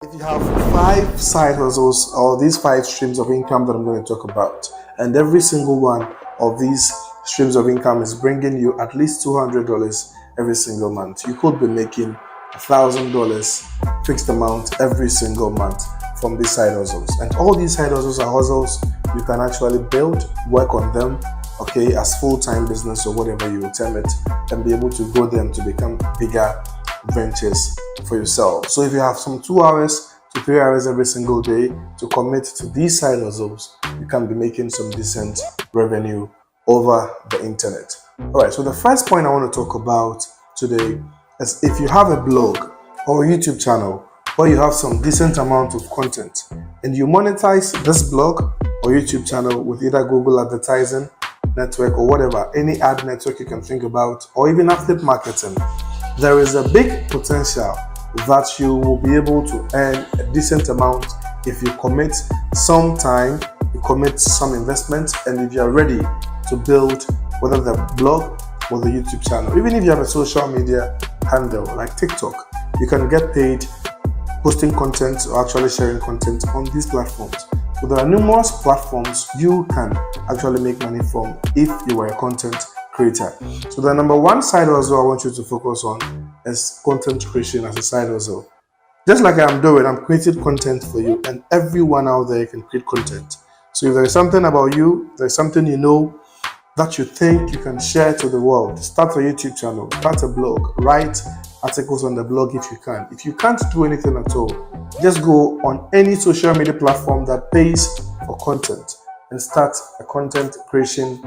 If you have 5 side hustles or these 5 streams of income that I'm going to talk about, and every single one of these streams of income is bringing you at least $200 every single month, you could be making $1,000 fixed amount every single month from these side hustles. And all these side hustles are hustles you can actually build, work on them, okay, as full-time business or whatever you will term it, and be able to grow them to become bigger ventures for yourself. So if you have some 2 hours to 3 hours every single day to commit to these side hustles, you can be making some decent revenue over the internet. All right, so the first point I want to talk about today is if you have a blog or a YouTube channel, or you have some decent amount of content and you monetize this blog or YouTube channel with either Google advertising network or whatever, any ad network you can think about, or even affiliate marketing, there is a big potential that you will be able to earn a decent amount if you commit some time, you commit some investment, and if you're ready to build whether the blog or the YouTube channel. Even if you have a social media handle like TikTok, you can get paid posting content or actually sharing content on these platforms. So there are numerous platforms you can actually make money from if you are a content creator. So the number one side hustle I want you to focus on is content creation as a side hustle. Just like I'm doing, I'm creating content for you, and everyone out there can create content. So if there is something about you, there's something you know that you think you can share to the world, start a YouTube channel, start a blog, write articles on the blog if you can. If you can't do anything at all, just go on any social media platform that pays for content and start a content creation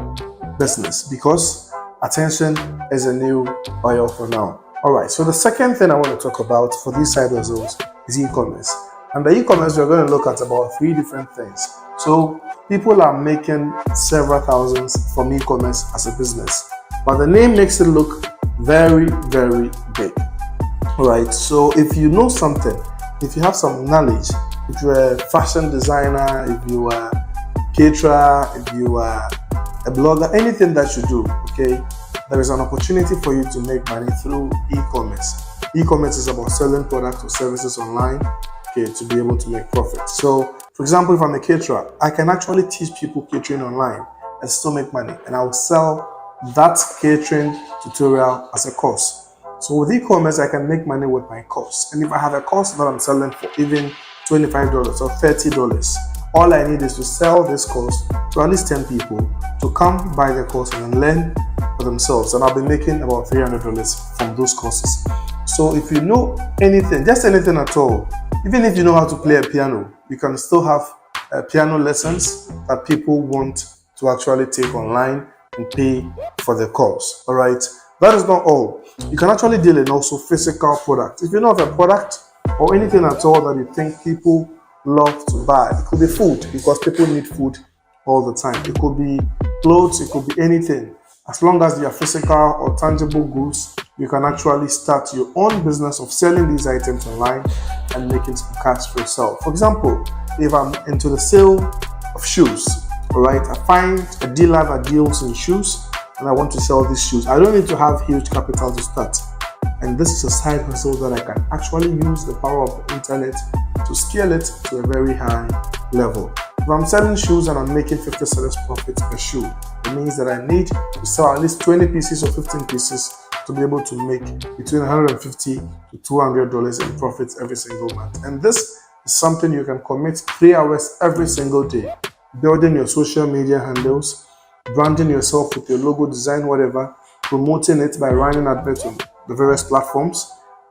business, because attention is a new oil for now. All right, so the second thing I want to talk about for these side hustles is e-commerce. And the e-commerce, we're going to look at about 3 different things. So people are making several thousands from e-commerce as a business, but the name makes it look very, very big. All right, so if you know something, if you have some knowledge, if you're a fashion designer, if you are a caterer, if you are a blogger, anything that you do, okay, there is an opportunity for you to make money through e-commerce. E-commerce is about selling products or services online, okay, to be able to make profit. So, for example, if I'm a caterer, I can actually teach people catering online and still make money, and I will sell that catering tutorial as a course. So with e-commerce, I can make money with my course. And if I have a course that I'm selling for even $25 or $30, all I need is to sell this course to at least 10 people to come buy the course and then learn for themselves. And I'll be making about $300 from those courses. So if you know anything, just anything at all, even if you know how to play a piano, you can still have piano lessons that people want to actually take online and pay for the course. All right. That is not all. You can actually deal in also physical products. If you know of a product or anything at all that you think people love to buy, it could be food, because people need food all the time. It could be clothes, it could be anything. As long as they are physical or tangible goods, you can actually start your own business of selling these items online and making some cash for yourself. For example, if I'm into the sale of shoes, all right, I find a dealer that deals in shoes and I want to sell these shoes. I don't need to have huge capital to start. And this is a side hustle that I can actually use the power of the internet to scale it to a very high level. If I'm selling shoes and I'm making 50 cents profit per shoe, it means that I need to sell at least 20 pieces or 15 pieces to be able to make between $150 to $200 in profits every single month. And this is something you can commit 3 hours every single day, building your social media handles, branding yourself with your logo design, whatever, promoting it by running adverts on the various platforms,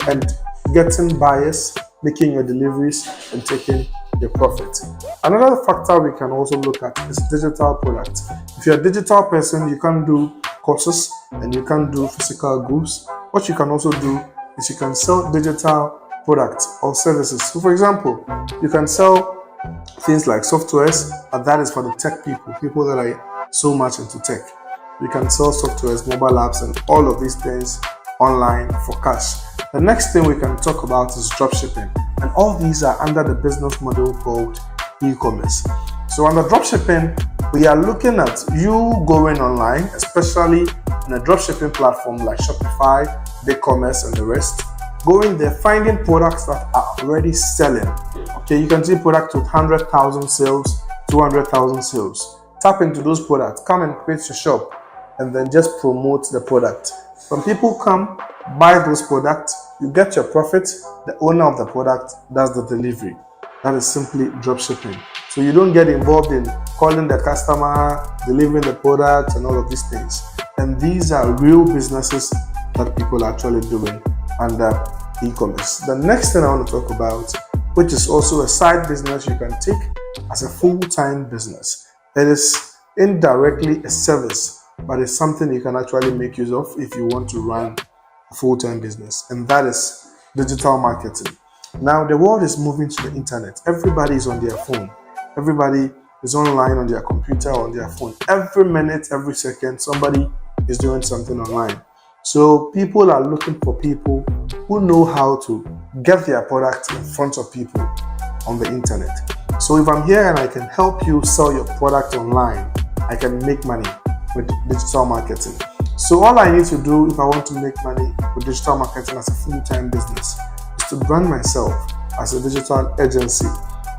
and getting buyers, making your deliveries, and taking your profit. Another factor we can also look at is digital product. If you're a digital person, you can do courses and you can do physical goods. What you can also do is you can sell digital products or services. So for example, you can sell things like softwares, and that is for the tech people that are so much into tech. You can sell softwares, mobile apps, and all of these things online for cash. The next thing we can talk about is dropshipping, and all these are under the business model called e-commerce. So under dropshipping, we are looking at you going online, especially in a dropshipping platform like Shopify, BigCommerce, and the rest. going there, finding products that are already selling. Okay, you can see products with 100,000 sales, 200,000 sales. Tap into those products, come and create your shop, and then just promote the product. When people come, buy those products, you get your profit, the owner of the product does the delivery. That is simply drop shipping. So you don't get involved in calling the customer, delivering the product, and all of these things. And these are real businesses that people are actually doing under e-commerce. The next thing I want to talk about, which is also a side business you can take as a full-time business. It is indirectly a service, but it's something you can actually make use of if you want to run a full-time business, and that is digital marketing. Now, the world is moving to the internet. Everybody is on their phone. Everybody is online on their computer or on their phone. Every minute, every second, somebody is doing something online. So people are looking for people who know how to get their product in front of people on the internet. So if I'm here and I can help you sell your product online, I can make money with digital marketing. So all I need to do if I want to make money with digital marketing as a full-time business is to brand myself as a digital agency,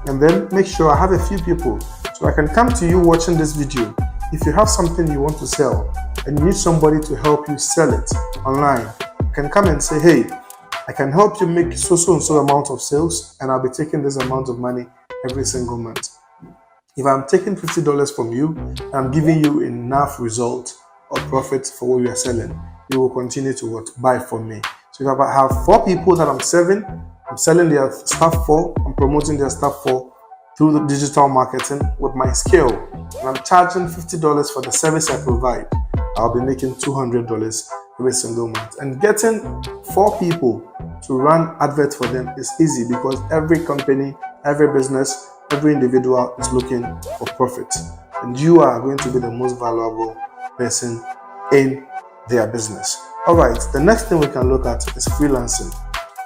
and then make sure I have a few people so I can come to you watching this video. If you have something you want to sell and you need somebody to help you sell it online, you can come and say, hey, I can help you make so and so amount of sales, and I'll be taking this amount of money every single month. If I'm taking $50 from you and I'm giving you enough result or profit for what you are selling, you will continue to buy from me. So if I have 4 people that I'm selling their stuff for, I'm promoting their stuff for through the digital marketing with my skill, and I'm charging $50 for the service I provide, I'll be making $200 every single month. And getting 4 people to run adverts for them is easy, because every company, every business, every individual is looking for profit, and you are going to be the most valuable person in their business. All right, the next thing we can look at is freelancing.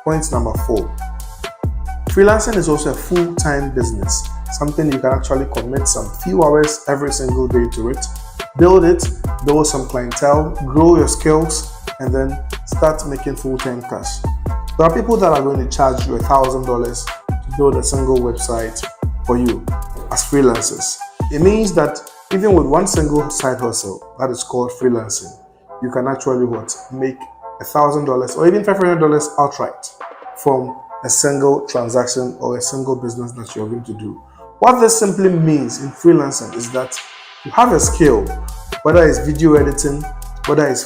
Point number 4. Freelancing is also a full-time business, something you can actually commit some few hours every single day to it, build some clientele, grow your skills, and then start making full-time cash. There are people that are going to charge you $1,000 to build a single website for you as freelancers. It means that even with one single side hustle that is called freelancing, you can actually make $1,000 or even $500 outright from a single transaction or a single business that you're going to do. What this simply means in freelancing is that you have a skill, whether it's video editing, whether it's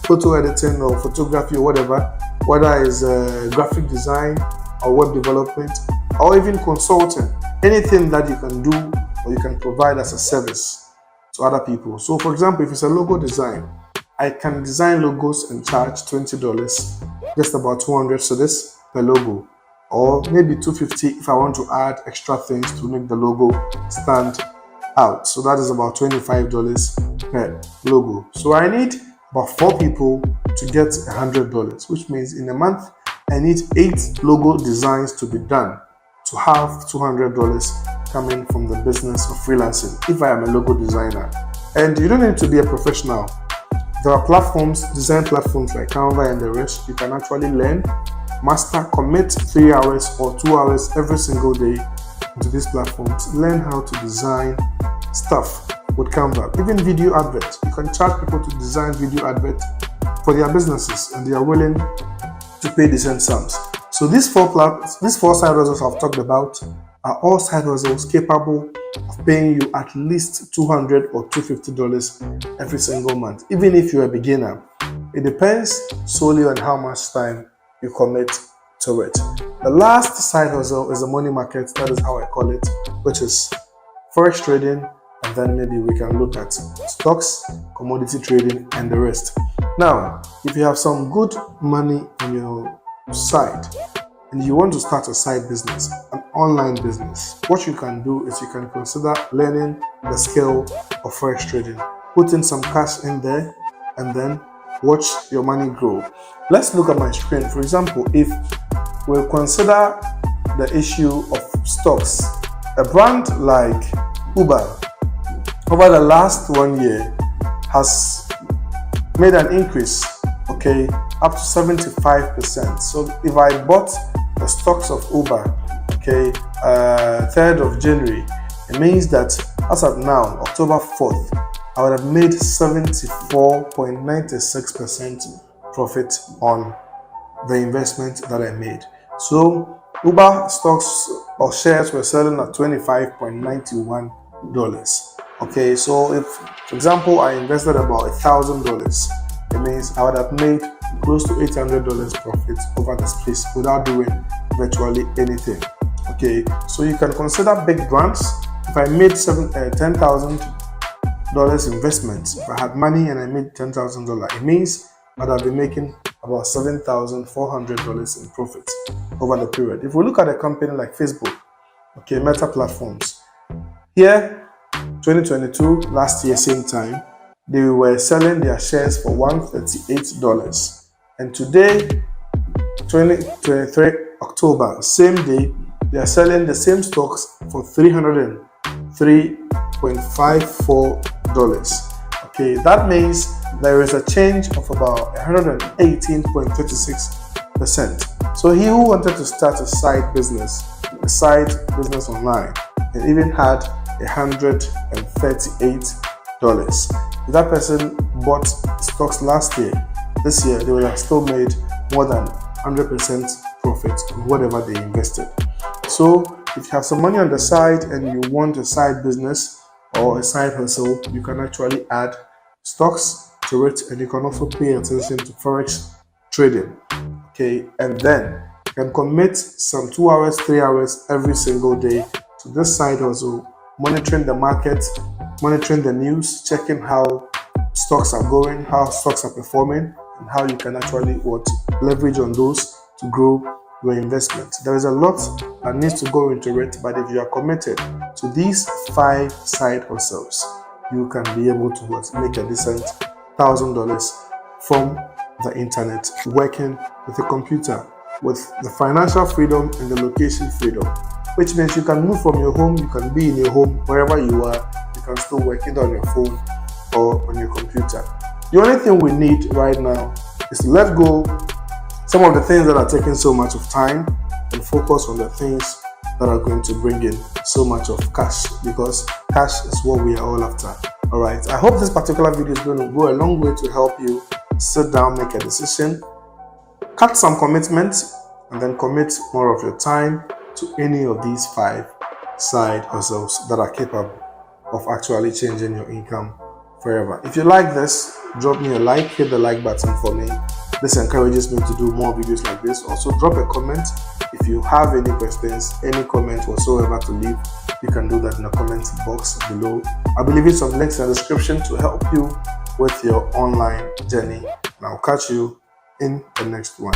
photo editing or photography or whatever, whether it's graphic design or web development, or even consulting, anything that you can do or you can provide as a service to other people. So for example, if it's a logo design, I can design logos and charge $20, just about 200 cedis per logo, or maybe 250 if I want to add extra things to make the logo stand out. So that is about $25 per logo. So I need about 4 people to get $100, which means in a month I need 8 logo designs to be done to have $200 coming from the business of freelancing if I am a logo designer. And you don't need to be a professional. There are platforms, design platforms like Canva and the rest. You can actually learn, master, commit 3 hours or 2 hours every single day into these platforms. Learn how to design stuff with Canva. Even video adverts. You can charge people to design video adverts for their businesses, and they are willing to pay decent sums. So these 4 side hustles I've talked about are all side hustles capable of paying you at least $200 or $250 every single month, even if you're a beginner. It depends solely on how much time you commit to it. The last side hustle is the money market, that is how I call it, which is Forex trading, and then maybe we can look at stocks, commodity trading, and the rest. Now, if you have some good money on your side and you want to start a side business, an online business, what you can do is you can consider learning the skill of Forex trading, put in some cash in there, and then watch your money grow. Let's look at my screen. For example, if we consider the issue of stocks, a brand like Uber over the last 1 year has made an increase, up to 75%. So if I bought the stocks of Uber, okay, 3rd of January, it means that as of now, October 4th, I would have made 74.96% profit on the investment that I made. So Uber stocks or shares were selling at $25.91. Okay, so if, for example, I invested about $1,000, it means I would have made close to $800 profit over the space without doing virtually anything. Okay, so you can consider big brands. If I made $10,000 investment, if I had money and I made $10,000, it means I'd have been making about $7,400 in profit over the period. If we look at a company like Facebook, okay, Meta Platforms, here, 2022, last year, same time, they were selling their shares for $138. And today, 2023, October, same day, they are selling the same stocks for $303.54. Okay, that means there is a change of about 118.36%. So he who wanted to start a side business online, and even had $138. If that person bought stocks last year, this year they would have still made more than 100% profit on whatever they invested. So if you have some money on the side and you want a side business or a side hustle, you can actually add stocks to it, and you can also pay attention to Forex trading. Okay, and then you can commit some 2 hours, 3 hours every single day to this side hustle, monitoring the market, monitoring the news, checking how stocks are going, how stocks are performing, and how you can actually leverage on those to grow your investment. There is a lot that needs to go into it, but if you are committed to these 5 side hustles, you can be able to make a decent $1,000 from the internet, working with a computer, with the financial freedom and the location freedom, which means you can move from your home, you can be in your home wherever you are, you can still work either on your phone or on your computer. The only thing we need right now is to let go some of the things that are taking so much of time and focus on the things that are going to bring in so much of cash, because cash is what we are all after. All right, I hope this particular video is going to go a long way to help you sit down, make a decision, cut some commitments, and then commit more of your time to any of these 5 side hustles that are capable of actually changing your income forever. If you like this, drop me a like, hit the like button for me. This encourages me to do more videos like this. Also, drop a comment. If you have any questions, any comment whatsoever to leave, you can do that in the comment box below. I'll be leaving some links in the description to help you with your online journey. And I'll catch you in the next one.